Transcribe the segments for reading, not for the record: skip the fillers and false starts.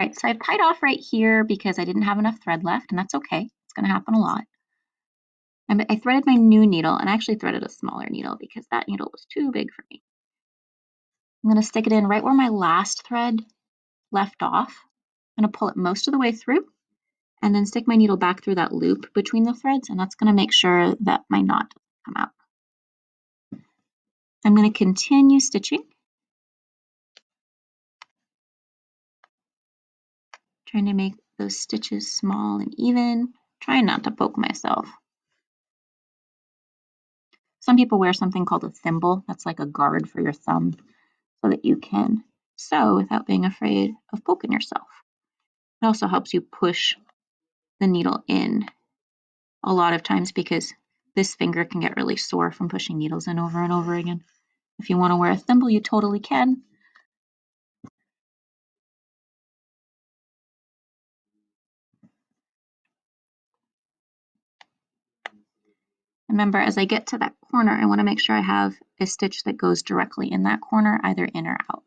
right, so I've tied off right here because I didn't have enough thread left, and that's okay. It's going to happen a lot. And I threaded my new needle, and I actually threaded a smaller needle because that needle was too big for me. I'm going to stick it in right where my last thread left off. I'm going to pull it most of the way through and then stick my needle back through that loop between the threads, and that's going to make sure that my knot doesn't come out. I'm going to continue stitching, trying to make those stitches small and even, trying not to poke myself. Some people wear something called a thimble. That's like a guard for your thumb so that you can sew without being afraid of poking yourself. It also helps you push the needle in a lot of times because this finger can get really sore from pushing needles in over and over again. If you want to wear a thimble, you totally can. Remember, as I get to that corner, I want to make sure I have a stitch that goes directly in that corner, either in or out.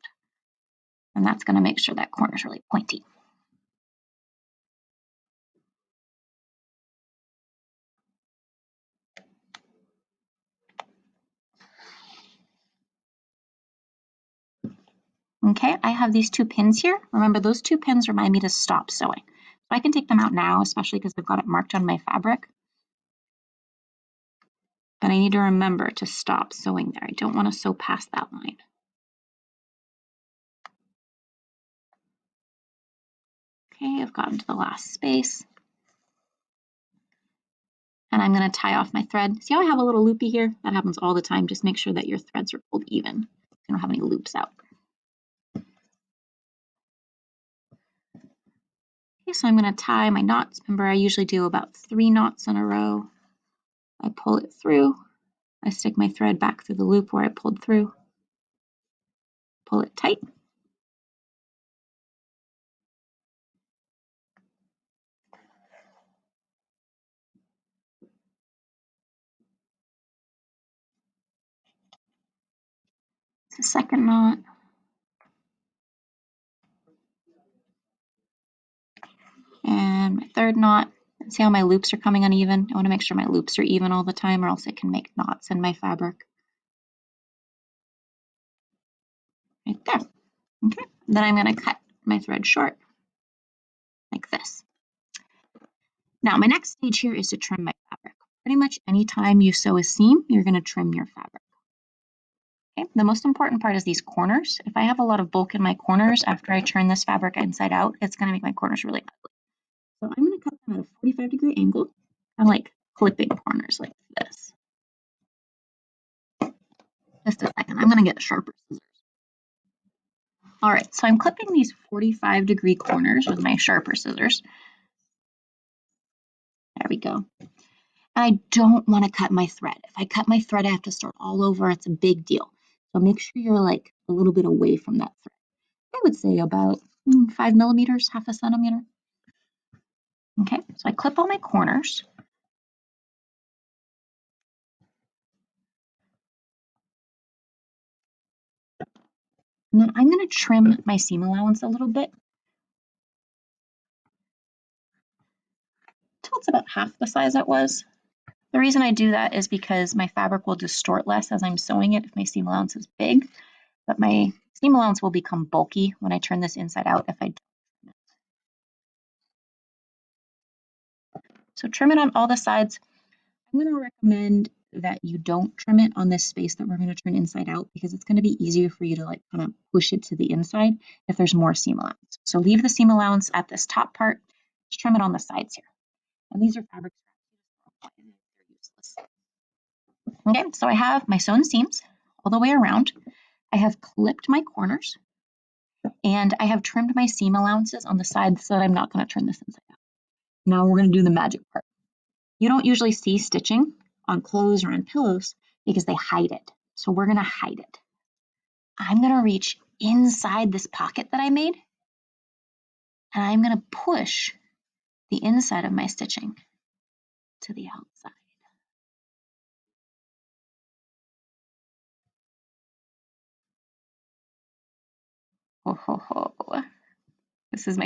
And that's going to make sure that corner is really pointy. Okay, I have these 2 pins here. Remember, those 2 pins remind me to stop sewing. So I can take them out now, especially because I've got it marked on my fabric. But I need to remember to stop sewing there. I don't want to sew past that line. Okay, I've gotten to the last space. And I'm going to tie off my thread. See how I have a little loopy here? That happens all the time. Just make sure that your threads are pulled even. You don't have any loops out. Okay, so I'm going to tie my knots. Remember, I usually do about 3 knots in a row. I pull it through. I stick my thread back through the loop where I pulled through. Pull it tight. It's the second knot. And my third knot. See how my loops are coming uneven? I want to make sure my loops are even all the time or else it can make knots in my fabric. Right there. Okay. Then I'm going to cut my thread short like this. Now my next stage here is to trim my fabric. Pretty much anytime you sew a seam, you're going to trim your fabric. Okay. The most important part is these corners. If I have a lot of bulk in my corners after I turn this fabric inside out, it's going to make my corners really ugly. So I'm going to cut them at a 45-degree angle. I'm like clipping corners like this. Just a second, I'm going to get sharper scissors. All right, so I'm clipping these 45-degree corners with my sharper scissors. There we go. And I don't want to cut my thread. If I cut my thread, I have to start all over. It's a big deal. So make sure you're like a little bit away from that thread. I would say about 5 millimeters, half a centimeter. Okay, so I clip all my corners. And then I'm going to trim my seam allowance a little bit till it's about half the size it was. The reason I do that is because my fabric will distort less as I'm sewing it if my seam allowance is big, but my seam allowance will become bulky when I turn this inside out if I don't trim it. So trim it on all the sides. I'm going to recommend that you don't trim it on this space that we're going to turn inside out because it's going to be easier for you to like kind of push it to the inside if there's more seam allowance. So leave the seam allowance at this top part, just trim it on the sides here. And these are fabric scraps. They're useless. Okay, so I have my sewn seams all the way around. I have clipped my corners and I have trimmed my seam allowances on the sides so that I'm not going to turn this inside out. Now we're going to do the magic part. You don't usually see stitching on clothes or on pillows because they hide it. So we're going to hide it. I'm going to reach inside this pocket that I made and I'm going to push the inside of my stitching to the outside. Ho, ho, ho. This is my